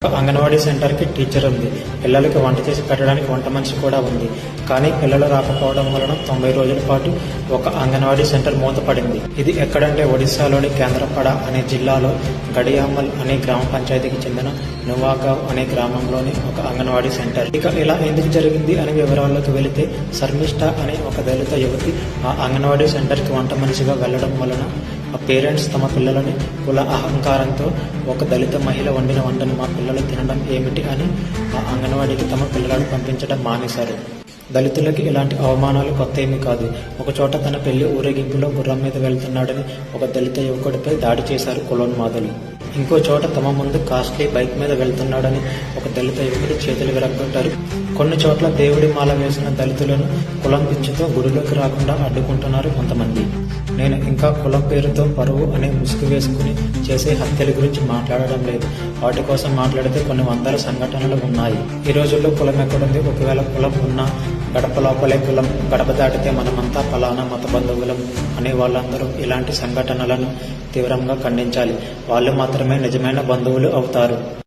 అంగన్వాడీ సెంటర్కి టీచర్ ఉంది. పిల్లలకి వంట చేసి పెట్టడానికి వంట మనిషి కూడా ఉంది. కానీ పిల్లలు రాకపోవడం వలన 90 రోజుల పాటు ఒక అంగన్వాడీ సెంటర్ మూతపడింది. ఇది ఎక్కడంటే ఒడిశాలోని కేంద్రపడ అనే జిల్లాలో గడియామల్ అనే గ్రామ పంచాయతీకి చెందిన నువాగావ్ అనే గ్రామంలోని ఒక అంగన్వాడీ సెంటర్. ఇక ఇలా ఎందుకు జరిగింది అనే వివరాల్లోకి వెళితే, శర్మిష్ఠ అనే ఒక దళిత యువతి ఆ అంగన్వాడీ సెంటర్కి వంట మనిషిగా వెళ్లడం వలన ఆ పేరెంట్స్ తమ పిల్లలని కుల అహంకారంతో ఒక దళిత మహిళ వండిన వంటను మా పిల్లలు తినడం ఏమిటి అని ఆ అంగన్వాడీకి తమ పిల్లలను పంపించడం మానేశారు. దళితులకి ఇలాంటి అవమానాలు కొత్త ఏమీ కాదు. ఒకచోట తన పెళ్లి ఊరేగింపులో గుర్రం మీద వెళ్తున్నాడని ఒక దళిత యువకుడిపై దాడి చేశారు కులోన్మాదులు. ఇంకో చోట తమ ముందు కాస్ట్లీ బైక్ మీద వెళ్తున్నాడని ఒక దళిత యువకుడు చేతులు విరగొట్టారు. కొన్ని చోట్ల దేవుడి మాల వేసిన దళితులను కులం పిచ్చితో గుడిలోకి రాకుండా అడ్డుకుంటున్నారు కొంతమంది. నేను ఇంకా కులం పేరుతో పరువు అనే ముసుగు వేసుకుని చేసే హత్యల గురించి మాట్లాడడం లేదు. వాటి కోసం మాట్లాడితే కొన్ని వందల సంఘటనలు ఉన్నాయి. ఈ రోజుల్లో కులం ఎక్కడుంది? ఒకవేళ కులం ఉన్నా గడప లోపలే కులం, గడప దాటితే మనమంతా ఫలానా మత బంధువులం అనే వాళ్ళందరూ ఇలాంటి సంఘటనలను తీవ్రంగా ఖండించాలి. వాళ్ళు మాత్రమే నిజమైన బంధువులు అవుతారు.